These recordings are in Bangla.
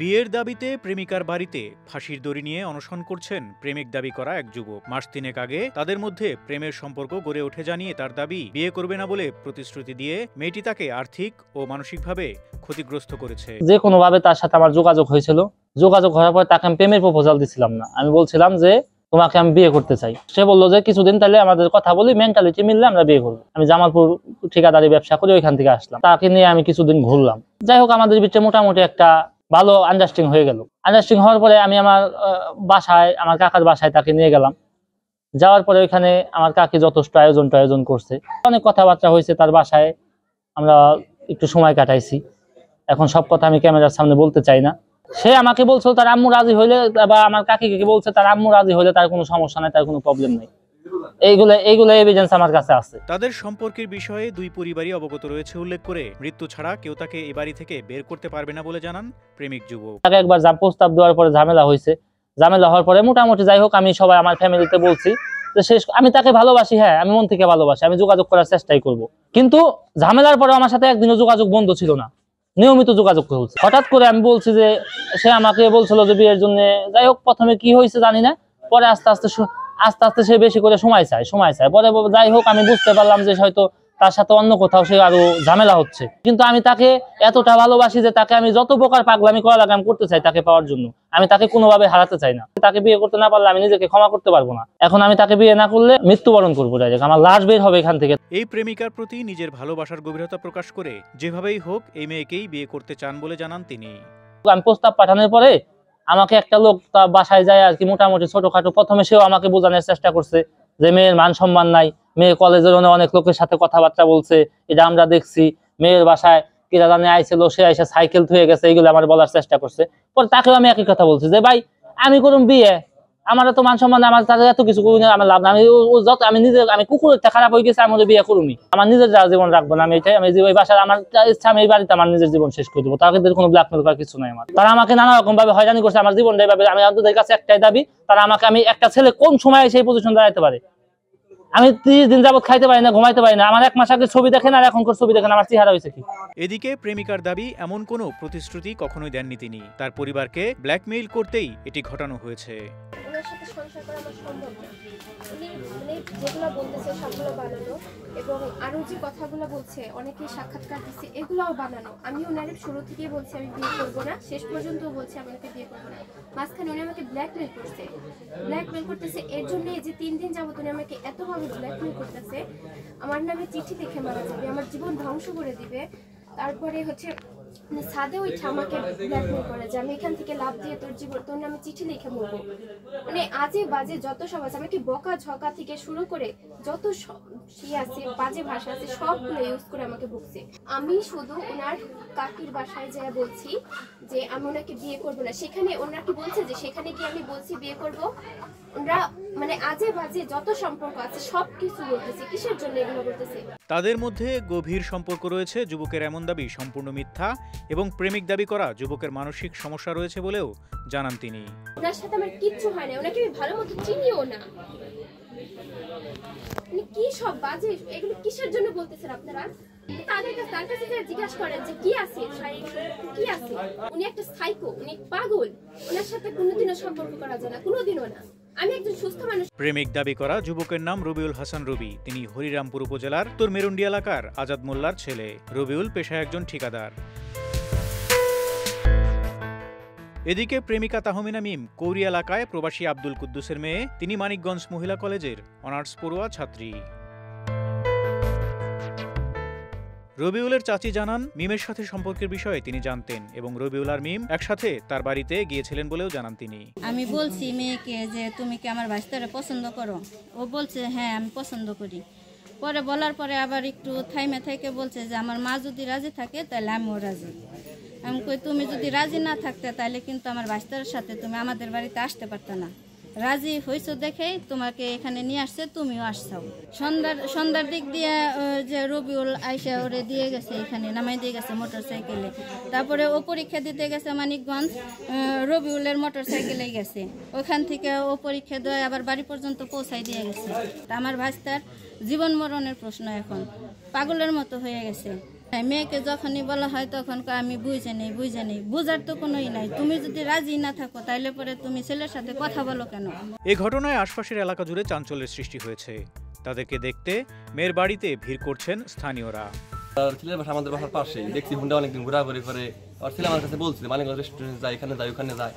বিয়ের দাবিতে প্রেমিকার বাড়িতে ফাঁসির দড়ি নিয়ে অনশন করছেন প্রেমিক দাবি করা এক যুবক। মাস তিনেক আগে তাদের মধ্যে প্রেমের সম্পর্ক গড়ে ওঠে জানিয়ে তার দাবি, বিয়ে করবে না বলে প্রতিশ্রুতি দিয়ে মেয়েটি তাকে আর্থিক ও মানসিকভাবে ক্ষতিগ্রস্ত করেছে। যে কোনোভাবে তার সাথে আমার যোগাযোগ হয়েছিল, যোগাযোগ হওয়ার পর তাকে আমি প্রেমের প্রপোজাল দিছিলাম না। আমি বলছিলাম যে তোমাকে আমি বিয়ে করতে চাই। সে বললো যে কিছুদিন তাহলে আমাদের কথা বলি, মেন্টালিটি মিললে আমরা বিয়ে করবো। আমি জামালপুর ঠিকাদারি ব্যবসা করি, ওইখান থেকে আসলাম। তাকে নিয়ে আমি কিছুদিন ঘুরলাম। যাই হোক, আমাদের ভিতরে মোটামুটি একটা ভালো আন্ডারস্ট্যান্ডিং হয়ে গেল। আন্ডারস্ট্যান্ডিং হওয়ার পরে আমি আমার বাসায়, আমার কাকার বাসায় তাকে নিয়ে গেলাম। যাওয়ার পরে ওইখানে আমার কাকি যথেষ্ট আয়োজন করছে, অনেক কথাবার্তা হয়েছে তার বাসায়। আমরা একটু সময় কাটাইছি। এখন সব কথা আমি ক্যামেরার সামনে বলতে চাই না। সে আমাকে বলছিল তার আম্মু রাজি হইলে, বা আমার কাকিকে বলছে তার আম্মু রাজি হইলে তার কোনো সমস্যা নাই, তার কোনো প্রবলেম নেই। এইগুলো এভিডেন্স আমার কাছে আছে। তাদের সম্পর্কের বিষয়ে দুই পরিবারই অবগত রয়েছে উল্লেখ করে মৃত্যু ছাড়া কেউ তাকে এই বাড়ি থেকে বের করতে পারবে না বলে জানান প্রেমিক যুবক। তাকে একবার প্রস্তাব দেওয়ার পরে ঝামেলা হয়েছে। ঝামেলা হওয়ার পরে মোটামুটি যাই হোক, আমি সবাই আমার ফ্যামিলিতে বলছি যে আমি তাকে ভালোবাসি, হ্যাঁ আমি মন থেকে ভালোবাসি, আমি যোগাযোগ করার চেষ্টাই করব। কিন্তু ঝামেলার পরে আমার সাথে একদিনও যোগাযোগ বন্ধ ছিল না, নিয়মিত যোগাযোগ করছে। হঠাৎ করে আমি বলছি যে সে আমাকে বলছিল যে বিয়ের জন্য। যাই হোক, প্রথমে কি হয়েছে জানি না, পরে আস্তে আস্তে সে বেশি করে সময় চায়। পরে যাই হোক, আমি বুঝতে পারলাম যে হয়তো তার সাথে অন্য কোথাও সে আরো ঝামেলা হচ্ছে। কিন্তু আমি তাকে এতটা ভালোবাসি যে তাকে আমি যত প্রকার পাগলামি করা লাগে আমি করতে চাই তাকে পাওয়ার জন্য। আমি তাকে কোনোভাবে হারাতে চাই না। তাকে বিয়ে করতে না পারলে আমি নিজেকে ক্ষমা করতে পারবো না। এখন আমি তাকে বিয়ে না করলে মৃত্যুবরণ করবো, ডাইরেক্ট আমার লাশ বের হবে এখান থেকে। এই প্রেমিকার প্রতি নিজের ভালোবাসার গভীরতা প্রকাশ করে যেভাবেই হোক এই মেয়েকেই বিয়ে করতে চান বলে জানান তিনি। আমি প্রস্তাব পাঠানোর পরে আমাকে একটা লোক তার বাসায় যায় আর কি, মোটামুটি ছোটখাটো। প্রথমে সেও আমাকে বোঝানোর চেষ্টা করছে যে মেয়ের মান সম্মান নাই, মেয়ে কলেজের অনেক লোকের সাথে কথাবার্তা বলছে, এটা আমরা দেখছি। মেয়ের বাসায় কিরা জানে আইছিল, সে আইসা সাইকেল থুয়ে গেছে, এইগুলো আমার বলার চেষ্টা করছে। পরে তাকেও আমি একই কথা বলছি যে ভাই আমি করুম বিয়ে, আমার তো মান সম্মান, আমার তাদের এত কিছু করি না, আমার লাভ না। আমি কুকুরের খারাপ হয়ে গেছে, আমি বিয়ে করুমি, আমার নিজের জীবন রাখবো না। আমি এটাই, আমি ওই বাসায় আমার ইচ্ছা, আমি এই বাড়িতে আমার নিজের জীবন শেষ করে দেবো। তাদের কোনো ব্ল্যাকমেল করার কিছু নাই আমার। তারা আমাকে নানা রকম ভাবে হয়রানি করছে আমার জীবনটা এইভাবে। আমি তাদের কাছে একটাই দাবি, তারা আমাকে, আমি একটা ছেলে কোন সময় সেই পজিশন দাঁড়াতে পারে। আমি 30 দিন যাবত খাইতে পারি না, ঘুমাইতে পারি না। আমার 1 মাস আগে ছবি দেখেন আর এখনকার ছবি দেখেন, আমার চেহারা হয়েছে কি। এদিকে প্রেমিকার দাবি, এমন কোনো প্রতিশ্রুতি কখনোই দেননি তিনি। তার পরিবারকে ব্ল্যাকমেইল করতেই এটি ঘটানো হয়েছে। ওনার সাথে সংসার করা আমার সম্ভব না। উনি যেগুলো বলতেছে সবগুলো বানানো, এবং আরো যে কথাগুলো বলছে, অনেকেই সাক্ষাৎকার দিচ্ছে, এগুলোও বানানো। আমি ওনারে শুরু থেকেই বলছি আমি বিয়ে করবো না, শেষ পর্যন্ত বলছি আমাকে বিয়ে করবো না। মাঝখানে উনি আমাকে ব্ল্যাকমেল করতেছে। এর জন্য এই যে 3 দিন যাবত উনি আমাকে এতভাবে ব্ল্যাকমেল করতেছে, আমার নামে চিঠি লিখে মারা যাবে, আমার জীবন ধ্বংস করে দিবে। তারপরে হচ্ছে ছাদে ওইটা আমাকে ব্ল্যাকমেল করে যে আমি এখান থেকে লাভ দিয়ে তোর নামে চিঠি লিখে মরবো। মানে আজে বাজে যত সব আছে, আমাকে বকা ঝকা থেকে শুরু করে যত আছে বাজে ভাষা আছে সবগুলো ইউজ করে আমাকে বকছে। আমি শুধু ওনার কাকির বাসায় যেয়ে বলছি যে আমি ওনাকে বিয়ে করবো না। সেখানে ওনারা কি বলছে যে সেখানে গিয়ে আমি বলছি বিয়ে করবো। ওনারা মানে আজে বাজে যত সম্পর্ক আছে সবকিছু বলতেছে। কিসের জন্য এগুলো বলতেছে? তাদের মধ্যে গভীর সম্পর্ক রয়েছে, যুবকের এমন দাবি সম্পূর্ণ মিথ্যা এবং প্রেমিক দাবি করা যুবকের মানসিক সমস্যা রয়েছে বলেও জানান তিনি। ওনার সাথে আমার কিচ্ছু হয় না, ওনাকে আমি ভালো মতো চিনিও না। কি সব বাজে, এগুলো কিসের জন্য বলতেছেন আপনারা? তার কাছে জিজ্ঞাসা করেন যে কি আছে, কি আছে। উনি একটা সাইকো, উনি পাগল। ওনার সাথে কোনোদিনও সম্পর্ক করা যায় না, কোনোদিনও না। আমি একজন সুস্থ মানুষ। প্রেমিক দাবি করা যুবকের নাম রবিউল হাসান রবি। তিনি হরিরামপুর উপজেলার উত্তর মেরুন্ডি এলাকার আজাদ মোল্লার ছেলে। রবিউল পেশায় একজন ঠিকাদার। এদিকে প্রেমিকা তাহমিনা মিম কৌরি এলাকায় প্রবাসী আব্দুল কুদ্দুসের মেয়ে। তিনি মানিকগঞ্জ মহিলা কলেজের অনার্স পড়ুয়া ছাত্রী। রবিউলের চাচি জানান, মিমের সাথে সম্পর্কের বিষয়ে তিনি জানতেন এবং রবিউল আর মিম একসাথে তার বাড়িতে গিয়েছিলেন বলেও জানান তিনি। আমি বলছি মেয়েকে যে তুমি কি আমার ভাইস্তারে পছন্দ করো? ও বলছে হ্যাঁ আমি পছন্দ করি। পরে বলার পরে আবার একটু থাইমে থেকে বলছে যে আমার মা যদি রাজি থাকে তাহলে আমিও রাজি। আমি কই তুমি যদি রাজি না থাকতে তাহলে কিন্তু আমার ভাইস্তারের সাথে তুমি আমাদের বাড়িতে আসতে পারতে না। রাজি হয়েছো দেখেই তোমাকে এখানে নিয়ে আসছে, তুমিও আসছাও। সন্ধ্যার দিক দিয়ে যে রবিউল আইসা ওরে দিয়ে গেছে, এখানে নামাই দিয়ে গেছে মোটর সাইকেলে। তারপরে ও পরীক্ষা দিতে গেছে মানিকগঞ্জ, রবিউলের মোটর সাইকেলে গেছে। ওখান থেকে ও পরীক্ষা দিয়ে আবার বাড়ি পর্যন্ত পৌঁছাই দিয়ে গেছে। আমার ভাইস্তার জীবন মরণের প্রশ্ন, এখন পাগলের মতো হয়ে গেছে। মেয়েকে যখনই বলা হয় তখন কয় আমি বুঝে নেই বুঝার তো কোনোই নাই। তুমি যদি রাজি না থাকো তাইলে পরে তুমি ছেলের সাথে কথা বলো কেন? এ ঘটনায় আশপাশের এলাকা জুড়ে চাঞ্চল্যের সৃষ্টি হয়েছে। তাদেরকে দেখতে মেয়ের বাড়িতে ভিড় করছেন স্থানীয়রা। ছেলের বাসা আমাদের বাসার পাশেই, দেখছি হুন্ডা অনেকদিন ঘোরাঘুরি করে। আর ছেলে আমার কাছে বলছিল মালিকগঞ্জ রেস্টুরেন্টে যায়, এখানে যায় ওখানে যায়।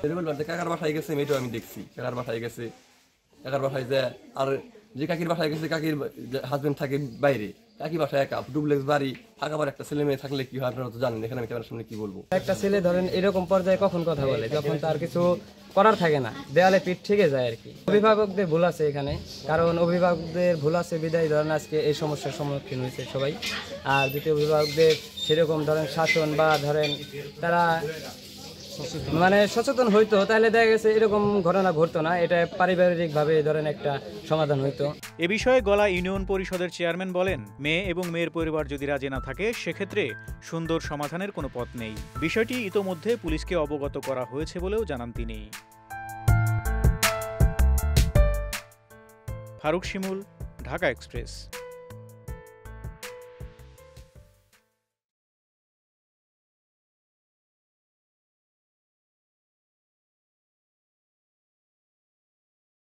কাকার বাসায় গেছে, মেয়েটাও আমি দেখছি কাকার বাসায় গেছে। কাকার বাসায় যায়, আর যে কাকির বাসায় গেছে কাকির হাজবেন্ড থাকে বাইরে, কাকি বাসায় একা, ডুপ্লেক্স বাড়ি, আবার একটা ছেলে মেয়ে থাকলে কি হয় আপনারা তো জানেন। এখানে আমি ক্যামেরার সামনে কি বলবো? একটা ছেলে ধরেন এরকম পর্যায়ে কখন কথা বলে যখন তার কিছু করার থাকে না, দেয়ালে পিঠ থেকে যায় আর কি। অভিভাবকদের ভুল আছে এখানে, কারণ অভিভাবকদের ভুল আছে বিদায় ধরেন আজকে এই সমস্যার সম্মুখীন হয়েছে সবাই। আর যদি অভিভাবকদের সেরকম ধরেন শাসন বা ধরেন তারা মানে সচেতন হইতো, তাহলে দেখা গেছে এরকম ঘটনা ঘটতো না, এটা পারিবারিকভাবে ধরেন একটা সমাধান হইতো। এ বিষয়ে গলা ইউনিয়ন পরিষদের চেয়ারম্যান বলেন, মেয়ে এবং মেয়ের পরিবার যদি রাজি না থাকে সেক্ষেত্রে সুন্দর সমাধানের কোনো পথ নেই। বিষয়টি ইতোমধ্যে পুলিশকে অবগত করা হয়েছে বলেও জানান তিনি। ফারুক শিমুল, ঢাকা এক্সপ্রেস।